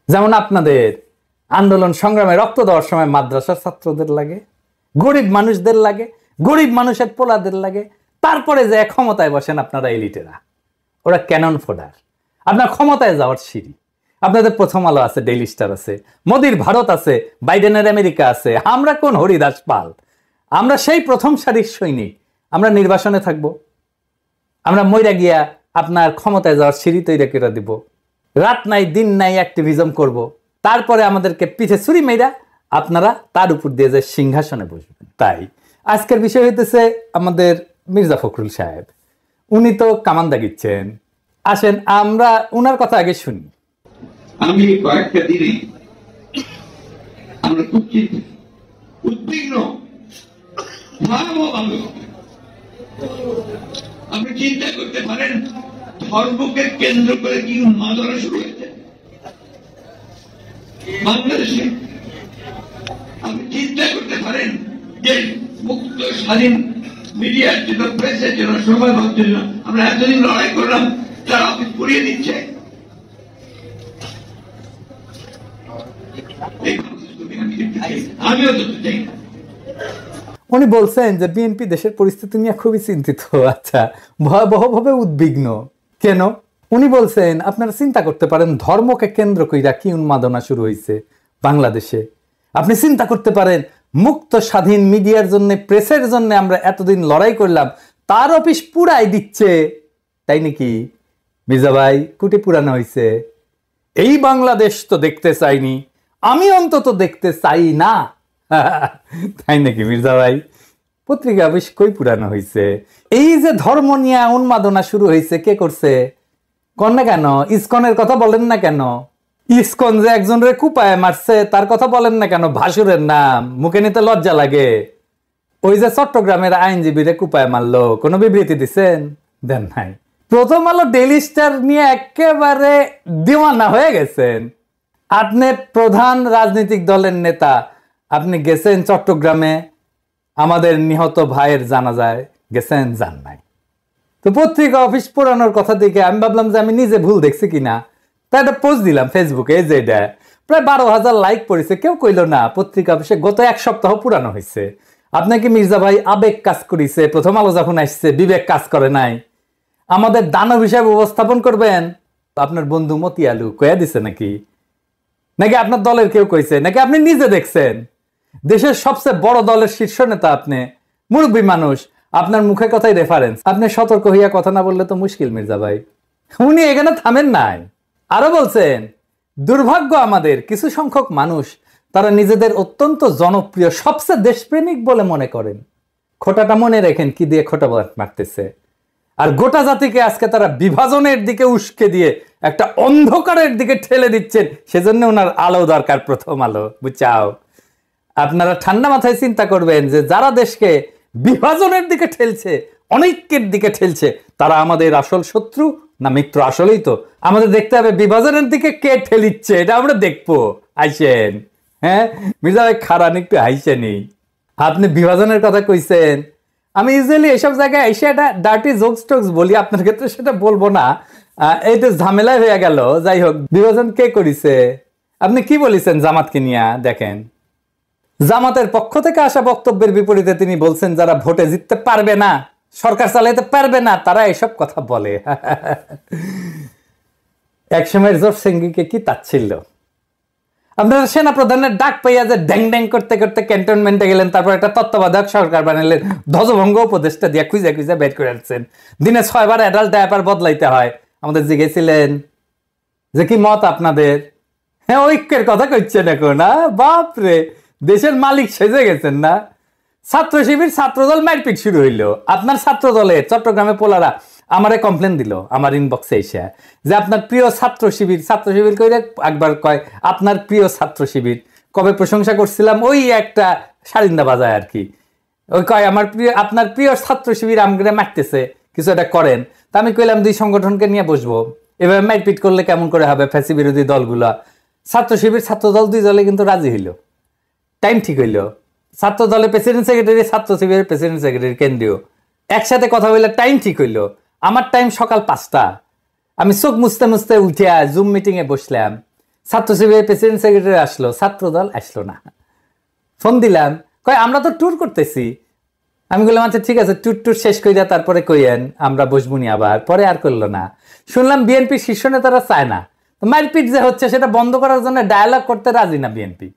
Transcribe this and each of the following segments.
যেমন আপনাদের আন্দোলন সংগ্রামে রক্ত দেওয়ার সময় মাদ্রাসার ছাত্রদের লাগে, গরিব মানুষদের লাগে, গরিব মানুষের পোলাদের লাগে। তারপরে যে ক্ষমতায় বসেন আপনারা এলিটেরা, ওরা ক্যানন ফোডার, আপনার ক্ষমতায় যাওয়ার সিঁড়ি। আপনাদের প্রথম আলো আছে, ডেইলি স্টার আছে, মোদির ভারত আছে, বাইডেনের আমেরিকা আছে। আমরা কোন হরিদাস পাল? আমরা সেই প্রথম সারির সৈনিক। আমরা নির্বাসনে থাকব, আমরা মইরা গিয়া আপনার ক্ষমতায় যাওয়ার সিঁড়ি তৈরি করে দিব, রাত নাই দিন নাই অ্যাক্টিভিজম করব। তারপরে আমাদেরকে পিঠে ছুরি মেয়েরা আপনারা তার উপর দিয়ে যে সিংহাসনে বসবেন। তাই আজকের বিষয় হইতেছে আমাদের মির্জা ফখরুল সাহেব। উনি তো কামান দাগিচ্ছেন। আসেন আমরা উনার কথা আগে শুনি। আমি কয়েকটা দিনে আমরা খুব উদ্বিগ্ন, আপনি চিন্তা করতে পারেন ধর্মকে কেন্দ্র করে কি উন্মাদনা শুরু হয়েছে বাংলাদেশে। আপনি চিন্তা করতে পারেন যে মুক্ত স্বাধীন মিডিয়ার জন্য, প্রেসের জন্য, সময় পাওয়ার জন্য আমরা এতদিন লড়াই করলাম, তারা অফিস করিয়ে দিচ্ছে। আমিও তো চাই না। উনি বলছেন যে বিএনপি দেশের পরিস্থিতি নিয়ে খুবই চিন্তিত। আচ্ছা, ভয়াবহভাবে উদ্বিগ্ন কেন? উনি বলছেন আপনারা চিন্তা করতে পারেন ধর্মকে কেন্দ্র কইরা কি উন্মাদনা শুরু হয়েছে বাংলাদেশে। আপনি চিন্তা করতে পারেন মুক্ত স্বাধীন মিডিয়ার জন্য, প্রেসের জন্য আমরা এতদিন লড়াই করলাম, তার অফিস পুরাই দিচ্ছে। তাই নাকি মির্জা ভাই? কুটি পুরানো হয়েছে। এই বাংলাদেশ তো দেখতে চাইনি, আমি অন্তত দেখতে চাই না। তাই নাকি মির্জা ভাই? পত্রিকা অফিস কই পুরানো হয়েছে? এই যে ধর্ম নিয়ে উন্মাদনা শুরু হয়েছে, কে করছে? কন না কেন? ইসকনের কথা বলেন না কেন? ইসকন যে একজন রে কুপায় মারছে তার কথা বলেন না কেন? ভাসুরের নাম মুখে নিতে লজ্জা লাগে। ওই যে চট্টগ্রামের আইনজীবীরে কুপায় মারলো, কোনো বিবৃতি দিচ্ছেন? দেন নাই। প্রথম আলো ডেইলি স্টার নিয়ে একেবারে দিওয়ানা হয়ে গেছেন। আপনি প্রধান রাজনৈতিক দলের নেতা, আপনি গেছেন চট্টগ্রামে আমাদের নিহত ভাইয়ের জানাজায় গেছেন? যান নাই। তো পত্রিকা অফিস পুরানোর কথা দেখে আমি ভাবলাম যে আমি নিজে ভুল দেখছি কিনা, তাই একটা পোস্ট দিলাম ফেসবুকে। এই যে প্রায় 12,000 লাইক পড়েছে। কেউ কইল না পত্রিকা অফিসে গত এক সপ্তাহ পুরানো হয়েছে। আপনাকে মির্জা ভাই আবেগ কাজ করেছে, প্রথম আলো যখন আসছে বিবেক কাজ করে নাই। আমাদের দানব হিসাবে উপস্থাপন করবেন। আপনার বন্ধু মতিয়ালু কয়া দিছে নাকি? নাকি আপনার দলের কেউ কইছে? নাকি আপনি নিজে দেখছেন? দেশের সবচেয়ে বড় দলের শীর্ষ নেতা আপনি, মুরব্বী মানুষ, আপনার মুখের কথাই রেফারেন্স। আপনি সতর্ক হইয়া কথা না বললে তো মুশকিল মির্জা ভাই। উনি এখানে থামেন নাই, আরো বলছেন দুর্ভাগ্য আমাদের কিছু সংখ্যক মানুষ, তারা নিজেদের অত্যন্ত জনপ্রিয়, সবচেয়ে দেশপ্রেমিক বলে মনে করেন। খোটাটা মনে রেখেন কি দিয়ে খোটা মারতেছে। আর গোটা জাতিকে আজকে তারা বিভাজনের দিকে উস্কে দিয়ে একটা অন্ধকারের দিকে ঠেলে দিচ্ছেন। সেজন্য ওনার আলো দরকার, প্রথম আলো, বুঝাও। আপনারা ঠান্ডা মাথায় চিন্তা করবেন যে যারা দেশকে বিভাজনের দিকে ঠেলছে, অনৈক্যের দিকে ঠেলছে, তারা আমাদের আসল শত্রু না মিত্র? আসলেই তো আমাদের দেখতে হবে বিভাজনের দিকে কে ঠেলিচ্ছে, এটা আমরা দেখবো। আইসেন, হ্যাঁ মির্জা ভাই খারান একটু হাইসেনি। আপনি বিভাজনের কথা কইছেন, আমি ইউজুয়ালি এইসব জায়গায় এসে একটা ডার্টি জোকস টোকস বলি, আপনার ক্ষেত্রে সেটা বলবো না, এইটা ঝামেলায় হয়ে গেল। যাই হোক, বিভাজন কে করিছে? আপনি কি বলেছেন জামাতকে নিয়ে? দেখেন, জামাতের পক্ষ থেকে আসা বক্তব্যের বিপরীতে তিনি বলছেন যারা ভোটে জিততে পারবে না, সরকার চালাইতে পারবে না, তারা এসব কথা বলে। একসময়ের জোর সিংকে কি তাচ্ছিল্য! আপনারা সেনা প্রধানের ডাক পাইয়া যে ড্যাং ড্যাং করতে করতে ক্যান্টনমেন্টে গেলেন, তারপর একটা তত্ত্বাবধায়ক সরকার বানালেন, ধ্বজভঙ্গ উপদেষ্টা দিয়ে খুঁজে খুঁজে বের করে আসছেন। দিনে 6 বার অ্যাডাল্ট ডায়াপার বদলাইতে হয়। আমাদের জিজ্ঞেসিলেন যে কি মত আপনাদের? হ্যাঁ, ঐক্যের কথা কইছেন এখন। বাপরে, দেশের মালিক সেজে গেছেন না? ছাত্র শিবির ছাত্রদল মারপিট শুরু হইলো। আপনার ছাত্র দলের চট্টগ্রামে পোলারা আমারে কমপ্লেন দিল আমার ইনবক্সে এসে যে আপনার প্রিয় ছাত্র শিবির কইরে একবার কয় আপনার প্রিয় ছাত্র শিবির। কবে প্রশংসা করছিলাম ওই একটা সারিন্দা বাজায় আর কি। ওই কয় আমার প্রিয়, আপনার প্রিয় ছাত্র শিবির আমগরে মারতেছে, কিছু একটা করেন। তা আমি কইলাম দুই সংগঠনকে নিয়ে বসবো, এভাবে মারপিট করলে কেমন করে হবে? ফ্যাসি বিরোধী দলগুলা, ছাত্র শিবির ছাত্র দল দুই দলে কিন্তু রাজি হইল। টাইম ঠিক হইল, ছাত্র দলের প্রেসিডেন্ট সেক্রেটারি, ছাত্র শিবিরের প্রেসিডেন্ট সেক্রেটারি কেন্দ্রীয় একসাথে কথা বললে টাইম ঠিক হইল। আমার টাইম সকাল 5টা। আমি চোখ মুছতে মুছতে উঠিয়া জুম মিটিং এ বসলাম। ছাত্র শিবিরের প্রেসিডেন্ট সেক্রেটারি আসলো, ছাত্র দল আসলো না। ফোন দিলাম, কয় আমরা তো ট্যুর করতেছি। আমি বললাম আচ্ছা ঠিক আছে, ট্যুর শেষ কইরা তারপরে কইয়েন, আমরা বসবুনি আবার। পরে আর করলো না। শুনলাম বিএনপি শীর্ষ নেতারা চায় না, মারপিট যে হচ্ছে সেটা বন্ধ করার জন্য ডায়ালগ করতে রাজি না বিএনপি।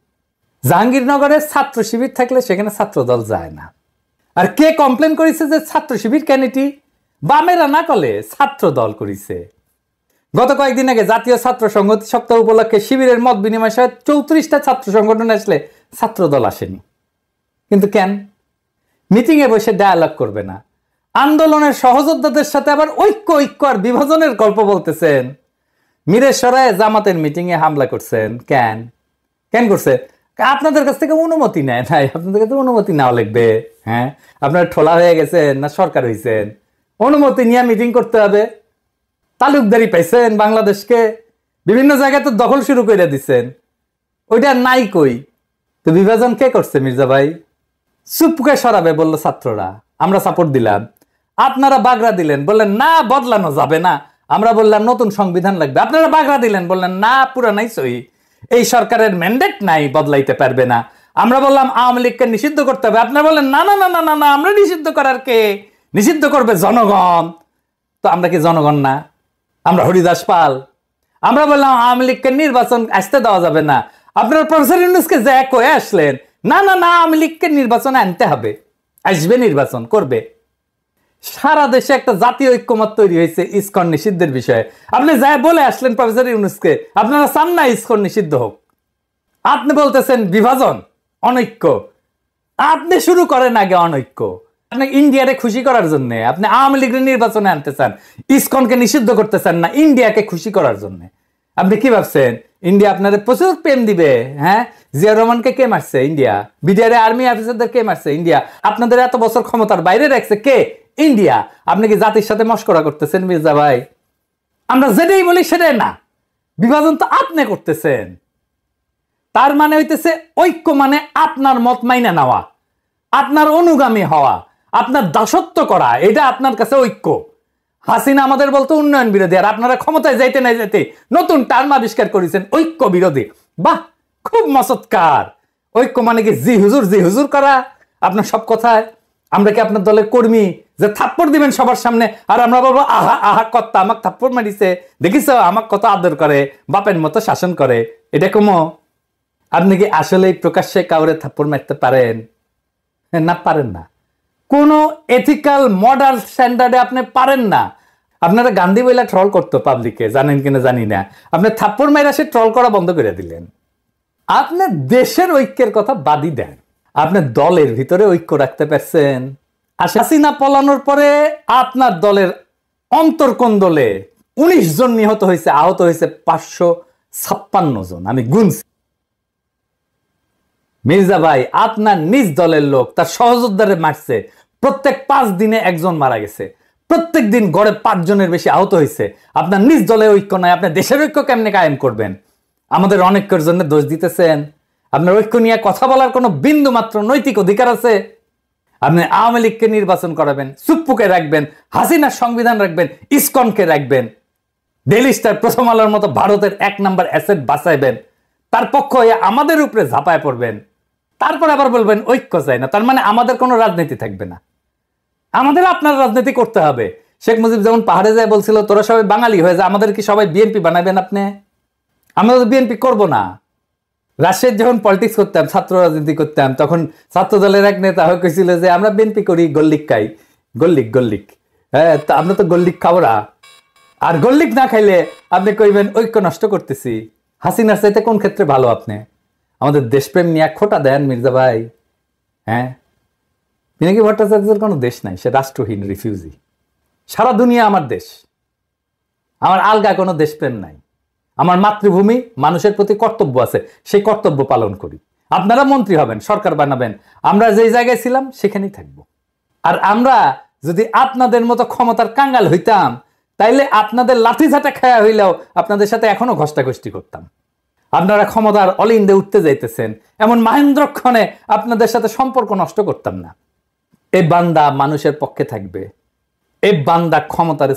জাহাঙ্গীরনগরে ছাত্র শিবির থাকলে সেখানে ছাত্র দল যায় না। আর কে কমপ্লেন করেছে যে ছাত্র শিবির কেন এটি? বামেরা না করলে ছাত্র দল করেছে। গত কয়েকদিন আগে জাতীয় ছাত্র সংহতি সপ্তাহ উপলক্ষে শিবিরের মত বিনিময় সহ 34টা ছাত্র সংগঠন আসলে ছাত্র দল আসেনি। কিন্তু কেন? মিটিং এ বসে ডায়ালগ করবে না, আন্দোলনের সহযোদ্ধাদের সাথে আবার ঐক্য আর বিভাজনের গল্প বলতেছেন। মিরেশ্বরায় জামাতের মিটিং এ হামলা করছেন। কেন করছে? আপনাদের কাছ থেকে অনুমতি নেয় নাই। আপনাদের কাছে অনুমতি নেওয়া লাগবে। হ্যাঁ, আপনার ঠোলা হয়ে গেছেন না সরকার হয়েছেন, অনুমতি নিয়ে মিটিং করতে হবে। তালুকদারি পাইছেন বাংলাদেশকে, বিভিন্ন জায়গায় তো দখল শুরু করে দিচ্ছেন, ওইটা নাই কই। তো বিভাজন কে করছে মির্জা ভাই? চুপকে সরাবে বললো ছাত্ররা, আমরা সাপোর্ট দিলাম। আপনারা বাগড়া দিলেন, বললেন না বদলানো যাবে না। আমরা বললাম নতুন সংবিধান লাগবে। আপনারা বাগড়া দিলেন, বললেন না পুরানাই সহি, এই সরকারের ম্যান্ডেট নাই, বদলাইতে পারবে না। আমরা বললাম আওয়ামী লীগকে নিষিদ্ধ করতে হবে। আপনারা বললেন না না না না না না, আমরা নিষিদ্ধ করার কে, নিষিদ্ধ করবে জনগণ। তো আমরা কি জনগণ না? আমরা হরিদাস পাল? আমরা বললাম আওয়ামী লীগকে নির্বাচন আসতে দেওয়া যাবে না। আপনার প্রফেসর ইউনূসকে যে কয়ে আসলেন, না না না আওয়ামী লীগকে নির্বাচনে আনতে হবে, আসবে, নির্বাচন করবে। সারা দেশে একটা জাতীয় ঐক্যমত তৈরি হয়েছে ইসকন নিষিদ্ধের বিষয়ে। আপনি যা বলে আসলেন প্রফেসর ইউনূসকে, আপনারা চান না ইসকন নিষিদ্ধ হোক। আপনি বলতেছেন বিভাজন, অনৈক্য। আপনি শুরু করেন আগে অনৈক্য। আপনি ইন্ডিয়ারে খুশি করার জন্য আপনি আওয়ামী লীগের নির্বাচনে আনতে চান, ইসকনকে নিষিদ্ধ করতে চান না ইন্ডিয়াকে খুশি করার জন্য। আপনি কি ভাবছেন ইন্ডিয়া আপনাদের প্রচুর প্রেম দিবে? হ্যাঁ, জিয়া রহমানকে কে মারছে? ইন্ডিয়া। বিডিআর আর্মি অফিসারদের কে মারছে? ইন্ডিয়া। আপনাদের এত বছর ক্ষমতার বাইরে রাখছে কে? ইন্ডিয়া। আপনি কি জাতির সাথে মশকরা করতেছেন মির্জা ভাই? আমরা যেটাই বলি সেটাই না, বিভাজন তো আপনি করতেছেন। তার মানে হইতেছে ঐক্য মানে আপনার মত মাইনা নেওয়া, আপনার অনুগামী হওয়া, আপনার দাসত্ব করা, এটা আপনার কাছে ঐক্য। হাসিনা আমাদের বলতো উন্নয়ন বিরোধী, আর আপনারা ক্ষমতায় যাইতে না যাইতে নতুন টার্ম আবিষ্কার করেছেন ঐক্য বিরোধী। বাহ, খুব মসৎকার। ঐক্য মানে কি জি হুজুর করা আপনার সব কথায়? আমরা কি আপনার দলের কর্মী যে থাপ্পড় দিবেন সবার সামনে আর আমরা বলবো আহা আহা কর্তা আমাকে থাপ্পড় মারিছে, দেখিস আমাকে কত আদর করে, বাপের মতো শাসন করে? এটা কমো? আপনি কি আসলে প্রকাশ্যে কাউরে থাপ্পড় মারতে পারেন? না, পারেন না। কোন এথিক্যাল মডার্ন স্ট্যান্ডার্ডে আপনি পারেন না। আপনারা গান্ধী বইলা ট্রল করতো পাবলিকে, জানেন কিনা জানি না। আপনি থাপ্পড় মাইরা সে ট্রল করা বন্ধ করে দিলেন। আপনি দেশের ঐক্যের কথা বাদই দেন, আপনি দলের ভিতরে ঐক্য রাখতে পারছেন? হাসিনা পলানোর পরে আপনার দলের অন্তর্কোন্দলে 19 জন নিহত হয়েছে, আহত হয়েছে 556 জন, আমি গুনছি। মির্জা ভাই আপনার নিজ দলের লোক তার সহযোদ্ধারে মারছে, প্রত্যেক 5 দিনে একজন মারা গেছে, প্রত্যেক দিন গড়ে 5 জনের বেশি আহত হয়েছে। আপনার নিজ দলে ঐক্য নাই, আপনি দেশের ঐক্য কেমনে কায়েম করবেন? আমাদের অনেকের জন্য দোষ দিতেছেন। আপনার ঐক্য নিয়ে কথা বলার কোনো বিন্দু মাত্র নৈতিক অধিকার আছে? আপনি আওয়ামী লীগকে নির্বাচন করাবেন, সুপ্পুকে রাখবেন, হাসিনার সংবিধান রাখবেন, ইসকনকে রাখবেন, ডেইলি স্টার, প্রথম আলোর মতো ভারতের 1 নাম্বার অ্যাসেট বাঁচাইবেন, তার পক্ষ হয়ে আমাদের উপরে ঝাঁপায় পড়বেন, তারপর আবার বলবেন ঐক্য চাই না। তার মানে আমাদের কোনো রাজনীতি থাকবে না, আমাদের আপনার রাজনীতি করতে হবে। শেখ মুজিব যেমন পাহাড়ে যায় বলছিল তোরা সবাই বাঙালি হয়ে যায়, আমাদের কি সবাই বিএনপি বানাবেন আপনি? আমরা তো বিএনপি করবো না। রাজশাহীর যখন পলিটিক্স করতাম, ছাত্র রাজনীতি করতাম, তখন ছাত্র দলের এক নেতা হয়ে কইছিল যে আমরা বিএনপি করি, গল্লিক খাই। গল্লিক, হ্যাঁ, তা আমরা তো গল্লিক খাবো না। আর গল্লিক না খাইলে আপনি কইবেন ঐক্য নষ্ট করতেছি। হাসিনার চাইতে কোন ক্ষেত্রে ভালো আপনি? আমাদের দেশপ্রেম নিয়ে খোটা দেন মির্জা ভাই। হ্যাঁ, পিনাকি ভট্টাচার্যের কোনো দেশ নাই, সে রাষ্ট্রহীন রিফিউজি। সারা দুনিয়া আমার দেশ, আমার আলগা কোনো দেশপ্রেম নাই। আমার মাতৃভূমি, মানুষের প্রতি কর্তব্য আছে, সেই কর্তব্য পালন করি। আপনারা মন্ত্রী হবেন, সরকার বানাবেন, আমরা যেই জায়গায় ছিলাম সেখানেই থাকবো। আর আমরা যদি আপনাদের মতো ক্ষমতার কাঙ্গাল হইতাম, তাইলে আপনাদের লাঠিঝাঁটা খায়া হইলেও আপনাদের সাথে এখনো ঘষ্টাঘষ্টি করতাম। আপনারা ক্ষমতার অলিন্দে উঠতে যাইতেছেন, এমন মহেন্দ্রক্ষণে আপনাদের সাথে সম্পর্ক নষ্ট করতাম না। এই বান্দা মানুষের পক্ষে থাকবে, এই বান্দা ক্ষমতার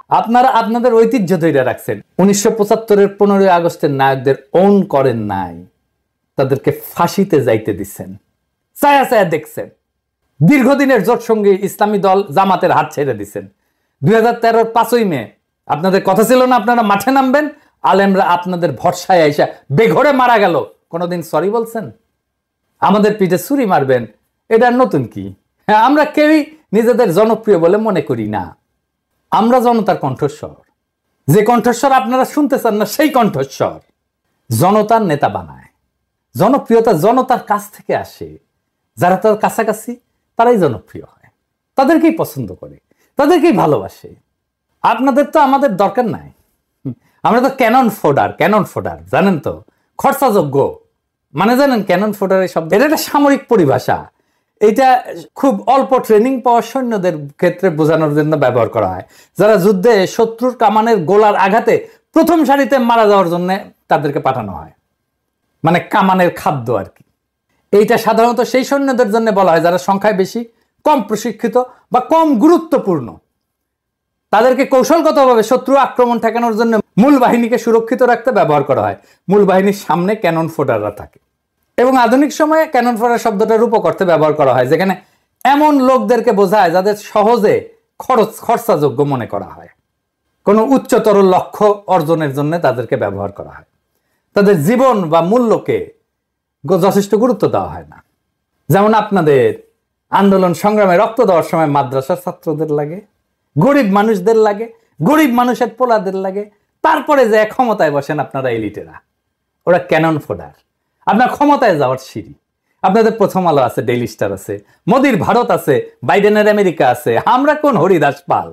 আপনারা আপনাদের ঐতিহ্য ধরে রাখছেন। 1975-এর 15ই আগস্টের নায়কদের ওন করেন নাই, তাদেরকে ফাঁসিতে যাইতে দিচ্ছেন, ছায়া ছায়া দেখছেন। দীর্ঘদিনের জোট সঙ্গী ইসলামী দল জামাতের হাত ছেড়ে দিচ্ছেন। 2013-র 5ই মে আপনাদের কথা ছিল না আপনারা মাঠে নামবেন, আলেমরা আপনাদের ভরসায় আইসা বেঘরে মারা গেল, কোনোদিন সরি বলছেন? আমাদের পিঠে ছুরি মারবেন, এটা নতুন কি? হ্যাঁ, আমরা কেউই নিজেদের জনপ্রিয় বলে মনে করি না। আমরা জনতার কণ্ঠস্বর, যে কণ্ঠস্বর আপনারা শুনতে চান না সেই কণ্ঠস্বর জনতার নেতা বানায়। জনপ্রিয়তা জনতার কাছ থেকে আসে, যারা তার কাছাকাছি তারাই জনপ্রিয় হয়, তাদেরকেই পছন্দ করে, তাদেরকেই ভালোবাসে। আপনাদের তো আমাদের দরকার নাই, আমরা তো ক্যানন ফোডার জানেন তো, খরচাযোগ্য মানে জানেন ক্যানন ফোডারের শব্দ, এটা একটা সামরিক পরিভাষা। এটা খুব অল্প ট্রেনিং পাওয়া সৈন্যদের ক্ষেত্রে বোঝানোর জন্য ব্যবহার করা হয়, যারা যুদ্ধে শত্রুর কামানের গোলার আঘাতে প্রথম সারিতে মারা যাওয়ার জন্য তাদেরকে পাঠানো হয়, মানে কামানের খাদ্য আর কি। এইটা সাধারণত সেই সৈন্যদের জন্য বলা হয় যারা সংখ্যায় বেশি, কম প্রশিক্ষিত বা কম গুরুত্বপূর্ণ। তাদেরকে কৌশলগতভাবে শত্রু আক্রমণ ঠেকানোর জন্য মূল বাহিনীকে সুরক্ষিত রাখতে ব্যবহার করা হয়। মূল বাহিনীর সামনে ক্যানন ফোডাররা থাকে, এবং আধুনিক সময়ে ক্যানন ফোডার শব্দটা রূপক অর্থে ব্যবহার করা হয়, যেখানে এমন লোকদেরকে বোঝায় যাদের সহজে খরচাযোগ্য মনে করা হয়, কোনো উচ্চতর লক্ষ্য অর্জনের জন্য তাদেরকে ব্যবহার করা হয়। তাদের জীবন বা মূল্যকে যথেষ্ট গুরুত্ব দেওয়া হয় না। যেমন আপনাদের আন্দোলন সংগ্রামে রক্ত দেওয়ার সময় মাদ্রাসার ছাত্রদের লাগে, গরিব মানুষদের লাগে, গরিব মানুষের পোলাদের লাগে, তারপরে যে ক্ষমতায় বসেন আপনারা এলিটেরা, ওরা ক্যানন ফোডার, আপনার ক্ষমতায় যাওয়ার সিঁড়ি। আপনাদের প্রথম আলো আছে, ডেইলি স্টার আছে, মোদির ভারত আছে, বাইডেনের আমেরিকা আছে। আমরা কোন হরিদাস পাল?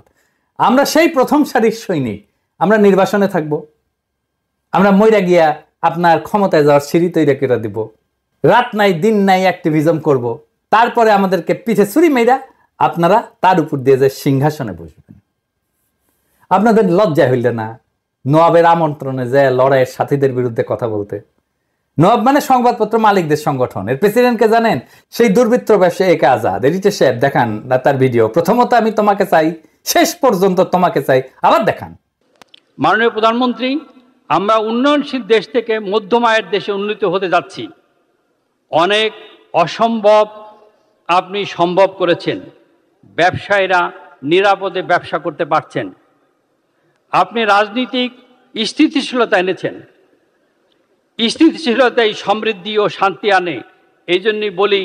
আমরা সেই প্রথম সারির সৈনিক। আমরা নির্বাসনে থাকবো, আমরা মইরা গিয়া আপনার ক্ষমতায় যাওয়ার সিঁড়ি তৈরি করে দিব, রাত নাই দিন নাই অ্যাক্টিভিজম করব, তারপরে আমাদেরকে পিঠে ছুরি মেয়েরা আপনারা তার উপর দিয়ে যে সিংহাসনে বসবেন। আপনাদের লজ্জা হইল না নবাবের আমন্ত্রণে যে লড়াইয়ের সাথীদের বিরুদ্ধে কথা বলতে? নবাব মানে সংবাদপত্র মালিকদের সংগঠন, এর প্রেসিডেন্টকে জানেন? সেই দুর্বৃত্ত ব্যবসায়ী একে আজাদ। এডিটর সাহেব দেখান তার ভিডিও। প্রথমত আমি তোমাকে চাই, শেষ পর্যন্ত তোমাকে চাই, আবার দেখান। মাননীয় প্রধানমন্ত্রী, আমরা উন্নয়নশীল দেশ থেকে মধ্যম আয়ের দেশে উন্নীত হতে যাচ্ছি। অনেক অসম্ভব আপনি সম্ভব করেছেন। ব্যবসায়ীরা নিরাপদে ব্যবসা করতে পারছেন। আপনি রাজনীতিক স্থিতিশীলতা এনেছেন। স্থিতিশীলতাই সমৃদ্ধি ও শান্তি আনে। এই জন্যই বলি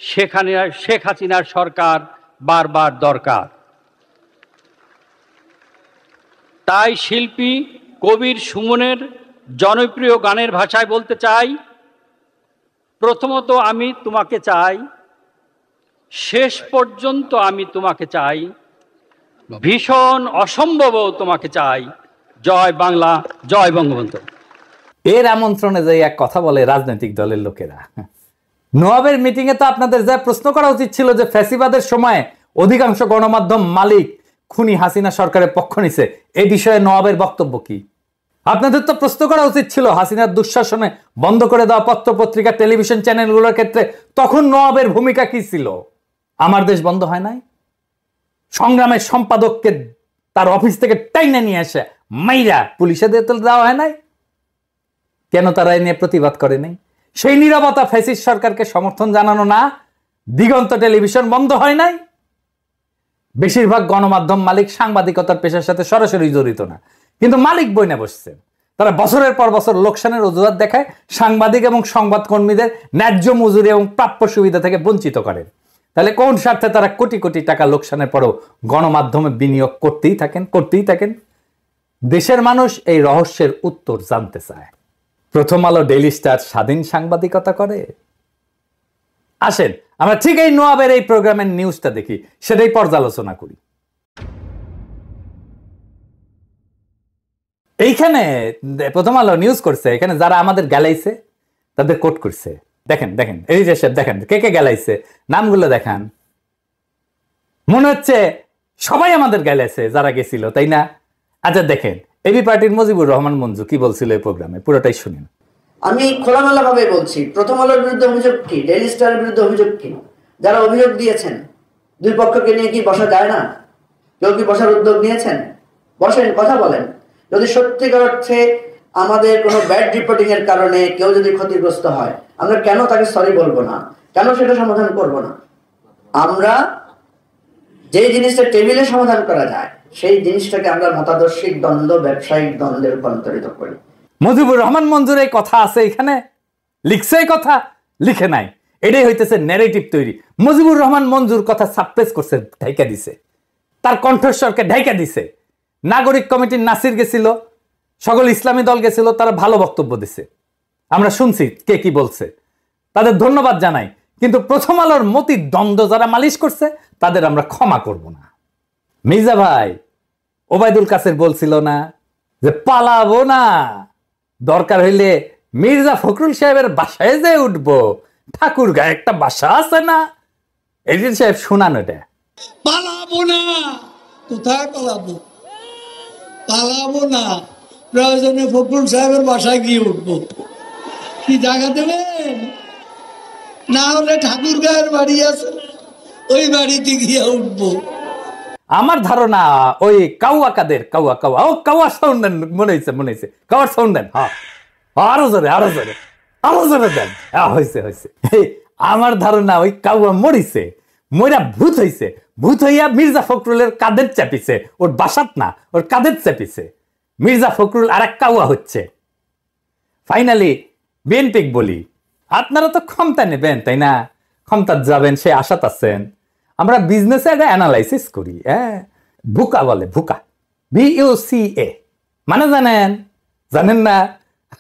শেখ হাসিনার সরকার বারবার দরকার। তাই শিল্পী কবির সুমনের জনপ্রিয় গানের ভাষায় বলতে চাই, প্রথমত আমি তোমাকে চাই, শেষ পর্যন্ত আমি তোমাকে চাই, ভীষণ অসম্ভবও তোমাকে চাই। জয় বাংলা, জয় বঙ্গবন্ধু। এর আমন্ত্রণে যে এক কথা বলে রাজনৈতিক দলের লোকেরা। নবাবের মিটিং এ তো আপনাদের যা প্রশ্ন করা উচিত ছিল যে ফ্যাসিবাদের সময় অধিকাংশ গণমাধ্যম মালিক খুনি হাসিনা সরকারের পক্ষ নিছে, এই বিষয়ে নবাবের বক্তব্য কি? আপনাদের তো প্রশ্ন করা উচিত ছিল হাসিনার দুঃশাসনে বন্ধ করে দেওয়া পত্র পত্রিকা টেলিভিশন চ্যানেলগুলোর ক্ষেত্রে তখন নবাবের ভূমিকা কি ছিল? আমার দেশ বন্ধ হয় নাই? সংগ্রামের সম্পাদককে তার অফিস থেকে টাইনে নিয়ে আসে মাইরা পুলিশে দেওয়া হয় নাই? কেন তারা এ নিয়ে প্রতিবাদ করে নাই? সেই নীরবতা ফ্যাসিস্ট সরকারকে সমর্থন জানানো না? দিগন্ত টেলিভিশন বন্ধ হয় নাই? বেশিরভাগ গণমাধ্যম মালিক সাংবাদিকতার পেশার সাথে সরাসরি জড়িত না, কিন্তু মালিক বইনে বসছে। তারা বছরের পর বছর লোকসানের অজুহাত দেখায় সাংবাদিক এবং সংবাদকর্মীদের ন্যায্য মজুরি এবং প্রাপ্য সুবিধা থেকে বঞ্চিত করে। তাহলে কোন স্বার্থে তারা কোটি কোটি টাকা লোকসানের পরেও গণমাধ্যমে বিনিয়োগ করতেই থাকেন? দেশের মানুষ এই রহস্যের উত্তর জানতে চায়। প্রথম আলো, ডেইলি স্টার স্বাধীন সাংবাদিকতা করে? আসেন আমরা ঠিক এই নবাবের এই প্রোগ্রামের নিউজটা দেখি, সেটাই পর্যালোচনা করি। এইখানে প্রথম আলো নিউজ করছে, এখানে যারা আমাদের গালাইছে তাদের কোট করছে। দেখেন এই যে দেখেন কে কে গালাইছে, নামগুলো দেখান। মনে হচ্ছে সবাই আমাদের গালাইছে যারা গেছিল, তাই না? আচ্ছা দেখেন এবি পার্টির মুজিবুর রহমান মঞ্জু কি বলছিল এই প্রোগ্রামে, পুরোটাই শুনেন। আমি খোলামেলা ভাবে বলছি, প্রথম আলোর বিরুদ্ধে অভিযোগ কি, ডেইলি স্টারের বিরুদ্ধে অভিযোগ কি? যারা অভিযোগ দিয়েছেন দুই পক্ষকে নিয়ে কি বসা যায় না? কেউ কি বসার উদ্যোগ নিয়েছেন? বসেন, কথা বলেন। যদি সত্যিকার অর্থে আমাদের কোনো ব্যাড রিপোর্টিং এর কারণে কেউ যদি ক্ষতিগ্রস্ত হয়, আমরা কেন তাকে সরি বলবো না? কেন সেটা সমাধান করব না? আমরা যে জিনিসটা টেবিলে সমাধান করা যায় সেই জিনিসটাকে আমরা মতাদর্শিক দ্বন্দ্ব, ব্যবসায়িক দ্বন্দ্বে রূপান্তরিত করি। মুজিবুর রহমান মঞ্জুর এই কথা আছে এখানে, লিখছে এই কথা, লিখে নাই। এটাই হইতেছে ন্যারেটিভ তৈরি। মুজিবুর রহমান মঞ্জুর কথা সাপ্রেস করছে, ঢাইকা দিছে, তার কণ্ঠস্বরকে ঢাইকা দিছে। নাগরিক কমিটির নাসির গেছিল, সকল ইসলামী দল গেছিল, তারা ভালো বক্তব্য দিছে, আমরা শুনছি কে কি বলছে, তাদের ধন্যবাদ জানাই। কিন্তু প্রথম আলোর মতির দ্বন্দ্ব যারা মালিশ করছে তাদের আমরা ক্ষমা করব না। মির্জা ভাই ওবায়দুল কাসের বলছিল না যে পালাবো না, দরকার হইলে মির্জা ফখরুল সাহেবের বাসায় যে উঠবো, ঠাকুর গায়ে একটা বাসা আছে না, এডিন সাহেব শোনান এটা। পালাবো না, কোথায় পালাবো? পালাবো না, প্রয়োজনে ফখরুল সাহেবের বাসায় গিয়ে উঠবো। কি জায়গা দেবেন? না হলে ঠাকুর গায়ের বাড়ি আছে, ওই বাড়িতে গিয়ে উঠবো। আমার ধারণা ওই কাউয়া কাদের কাউয়া কাউয়া, ও কাউয়া সাউন্ড দেন, মনে হয়েছে কাউয়ার সাউন্ড দেন। হ্যাঁ, আরো জোরে দেন। হয়েছে। আমার ধারণা ওই কাউয়া মরিছে, মইরা ভূত হইছে, ভূত হইয়া মির্জা ফখরুলের কাদের চাপিছে, ওর বাসাত না, ওর কাদের চাপিছে। মির্জা ফখরুল আর এক কাউয়া হচ্ছে। ফাইনালি বিএনপি বলি, আপনারা তো ক্ষমতা নেবেন তাই না, ক্ষমতা যাবেন সে আশাত আছেন। আমরা বিজনেসে একটা অ্যানালাইসিস করি, ভুকা বলে, ভুকা, BUCA মানে জানেন না?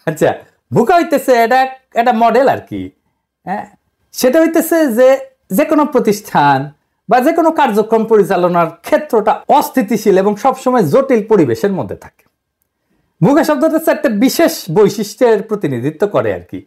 আচ্ছা, ভুকা হইতেছে এটা মডেল আর কি। সেটা হইতেছে যে কোনো প্রতিষ্ঠান বা যে কোনো কার্যক্রম পরিচালনার ক্ষেত্রটা অস্থিতিশীল এবং সবসময় জটিল পরিবেশের মধ্যে থাকে। ভুকা শব্দটা একটা বিশেষ বৈশিষ্ট্যের প্রতিনিধিত্ব করে আর কি।